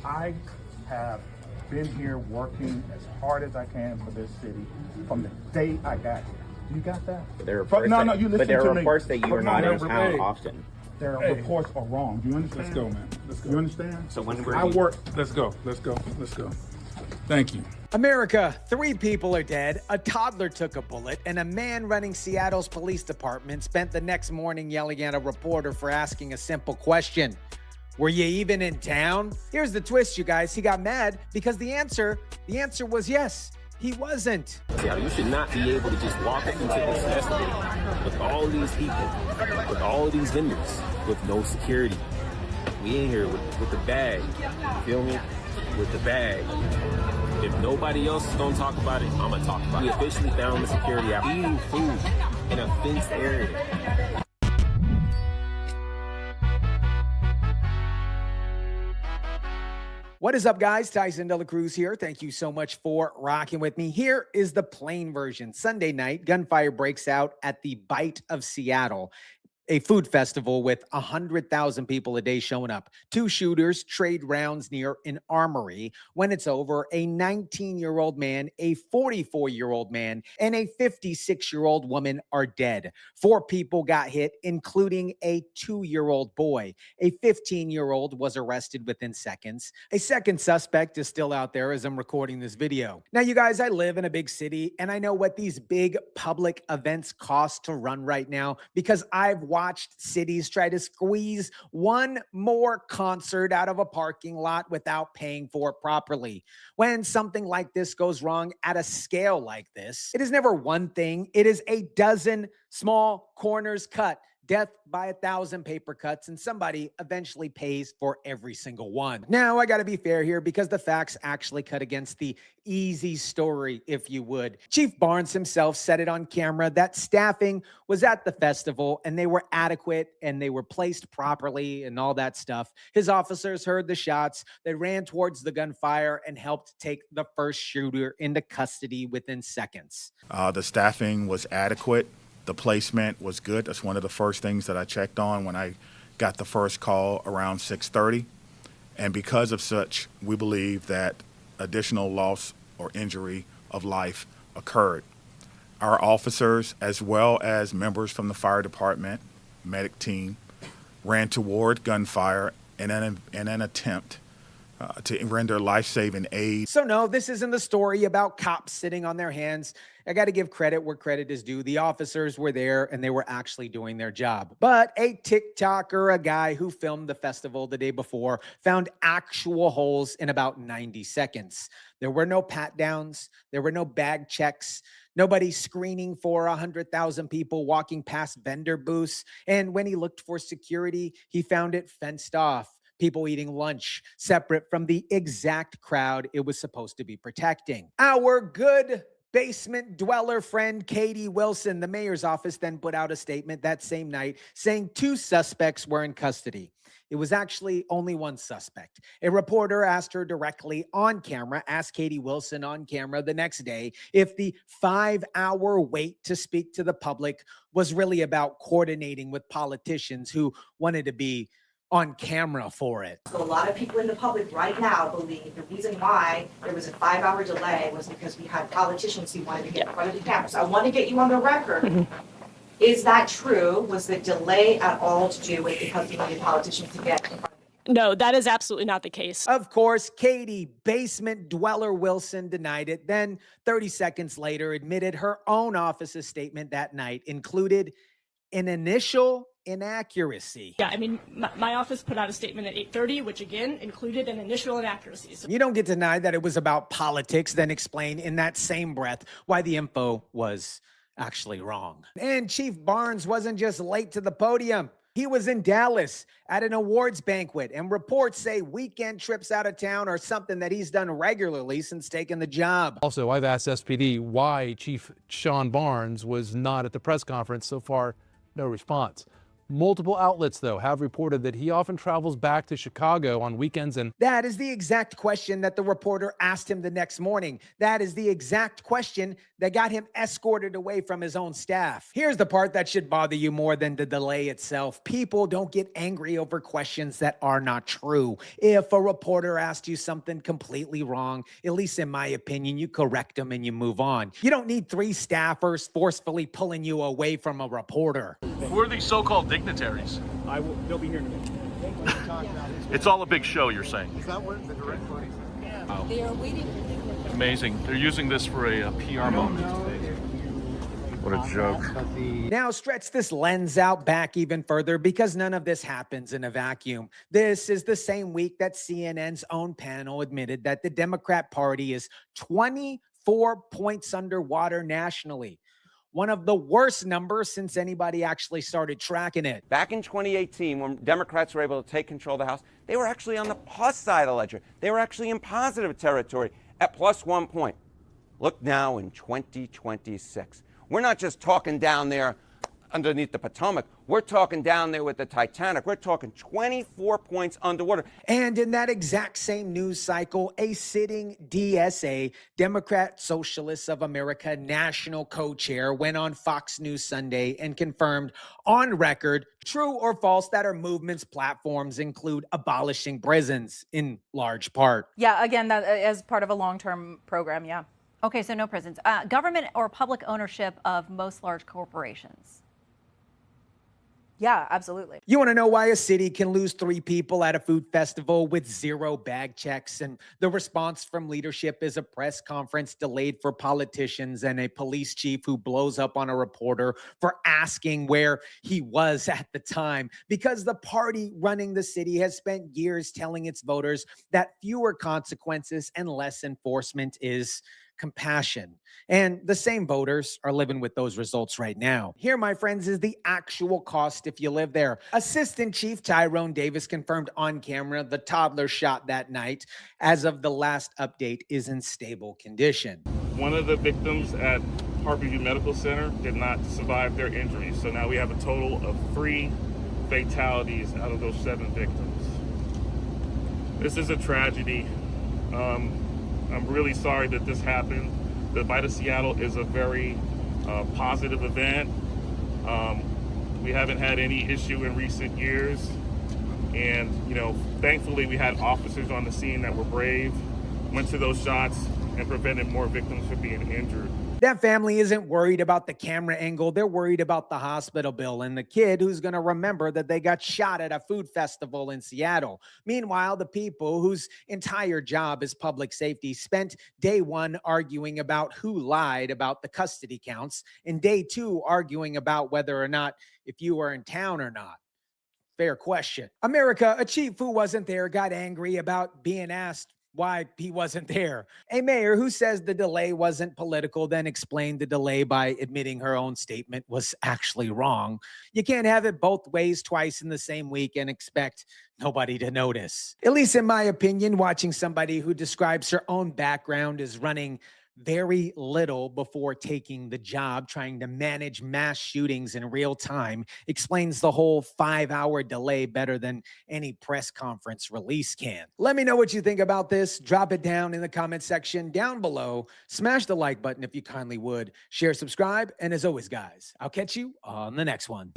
I have been here working as hard as I can for this city from the day I got here. You got that? There are reports that you are not in town often. Their reports are wrong. Do you understand? Let's go, man. Let's go. You understand? So when we're Let's go. Thank you. America, 3 people are dead, a toddler took a bullet, and a man running Seattle's police department spent the next morning yelling at a reporter for asking a simple question. Were you even in town? Here's the twist, you guys. He got mad because the answer was yes. He wasn't. Yeah, you should not be able to just walk up into this festival with all these people, with all these vendors, with no security. We in here with the bag, you feel me? With the bag. If nobody else is gonna talk about it, I'm gonna talk about it. We officially found the security after eating food in a fenced area. What is up, guys? Tyson DeLaCruz here. Thank you so much for rocking with me. Here is the plain version. Sunday night, gunfire breaks out at the Bite of Seattle, a food festival with 100,000 people a day showing up. 2 shooters trade rounds near an armory. When it's over, a 19-year-old man, a 44-year-old man, and a 56-year-old woman are dead. 4 people got hit, including a 2-year-old boy. A 15-year-old was arrested within seconds. A second suspect is still out there as I'm recording this video. Now, you guys, I live in a big city, and I know what these big public events cost to run right now because I've watched cities try to squeeze one more concert out of a parking lot without paying for it properly. When something like this goes wrong at a scale like this, it is never one thing. It is a dozen small corners cut. Death by 1,000 paper cuts, and somebody eventually pays for every single one. Now, I got to be fair here because the facts actually cut against the easy story, if you would. Chief Barnes himself said it on camera that staffing was at the festival and they were adequate and they were placed properly and all that stuff. His officers heard the shots. They ran towards the gunfire and helped take the first shooter into custody within seconds. The staffing was adequate. The placement was good. That's one of the first things that I checked on when I got the first call around 6:30. And because of such, we believe that additional loss or injury of life occurred. Our officers, as well as members from the fire department, medic team, ran toward gunfire in an attempt to render life-saving aid. So no, this isn't the story about cops sitting on their hands. I got to give credit where credit is due. The officers were there and they were actually doing their job. But a TikToker, a guy who filmed the festival the day before, found actual holes in about 90 seconds. There were no pat downs. There were no bag checks. Nobody screening for 100,000 people walking past vendor booths. And when he looked for security, he found it fenced off. People eating lunch separate from the exact crowd it was supposed to be protecting. Our good basement dweller friend Katie Wilson, the mayor's office, then put out a statement that same night saying 2 suspects were in custody. It was actually only 1 suspect. A reporter asked her directly on camera, asked Katie Wilson on camera the next day if the 5-hour wait to speak to the public was really about coordinating with politicians who wanted to be on camera for it. So a lot of people in the public right now believe the reason why there was a 5-hour delay was because we had politicians who wanted to get in front of the camera. So I want to get you on the record. Is that true? Was the delay at all to do with because we needed politicians to get in front of the No, that is absolutely not the case. Of course, Katie, basement dweller Wilson, denied it. Then 30 seconds later admitted her own office's statement that night included an initial inaccuracy. Yeah, I mean, my office put out a statement at 8:30, which again included an initial inaccuracy. So you don't get denied that it was about politics, then explain in that same breath why the info was actually wrong. And Chief Barnes wasn't just late to the podium. He was in Dallas at an awards banquet, and reports say weekend trips out of town are something that he's done regularly since taking the job. Also, I've asked SPD why Chief Sean Barnes was not at the press conference. So far, no response. Multiple outlets, though, have reported that he often travels back to Chicago on weekends and that is the exact question that the reporter asked him the next morning. That is the exact question that got him escorted away from his own staff. Here's the part that should bother you more than the delay itself. People don't get angry over questions that are not true. If a reporter asked you something completely wrong, at least in my opinion, you correct them and you move on. You don't need 3 staffers forcefully pulling you away from a reporter. Who are these so-called dignitaries? They'll be here in a minute. It's all a big show, you're saying? Is that what the direct footage? Wow. They are waiting. Amazing. They're using this for a PR moment. What a joke. Now stretch this lens out back even further, because none of this happens in a vacuum. This is the same week that CNN's own panel admitted that the Democrat Party is 24 points underwater nationally. One of the worst numbers since anybody actually started tracking it. Back in 2018, when Democrats were able to take control of the House, they were actually on the plus side of the ledger. They were actually in positive territory at +1 point. Look now in 2026. We're not just talking down there underneath the Potomac. We're talking down there with the Titanic. We're talking 24 points underwater. And in that exact same news cycle, a sitting DSA, Democrat Socialists of America national co-chair, went on Fox News Sunday and confirmed on record, true or false, that our movement's platforms include abolishing prisons in large part. Yeah, again, that as part of a long-term program, yeah. Okay, so no prisons. Government or public ownership of most large corporations. Yeah, absolutely. You want to know why a city can lose 3 people at a food festival with 0 bag checks? And the response from leadership is a press conference delayed for politicians and a police chief who blows up on a reporter for asking where he was at the time, because the party running the city has spent years telling its voters that fewer consequences and less enforcement is compassion. And the same voters are living with those results right now. Here, my friends, is the actual cost if you live there. Assistant Chief Tyrone Davis confirmed on camera the toddler shot that night, as of the last update, is in stable condition. One of the victims at Harborview Medical Center did not survive their injuries. So now we have a total of 3 fatalities out of those 7 victims. This is a tragedy. I'm really sorry that this happened. The Bite of Seattle is a very positive event. We haven't had any issue in recent years. And, thankfully we had officers on the scene that were brave, went to those shots, and prevented more victims from being injured. That family isn't worried about the camera angle. They're worried about the hospital bill and the kid who's going to remember that they got shot at a food festival in Seattle. Meanwhile, the people whose entire job is public safety spent day 1 arguing about who lied about the custody counts, and day 2 arguing about whether or not if you were in town or not. Fair question. America, a chief who wasn't there got angry about being asked why he wasn't there. A mayor who says the delay wasn't political then explained the delay by admitting her own statement was actually wrong. You can't have it both ways twice in the same week and expect nobody to notice. At least in my opinion, watching somebody who describes her own background as running very little before taking the job, trying to manage mass shootings in real time, explains the whole 5-hour delay better than any press conference release can. Let me know what you think about this. Drop it down in the comment section down below. Smash the like button if you kindly would. Share, subscribe, and as always, guys, I'll catch you on the next one.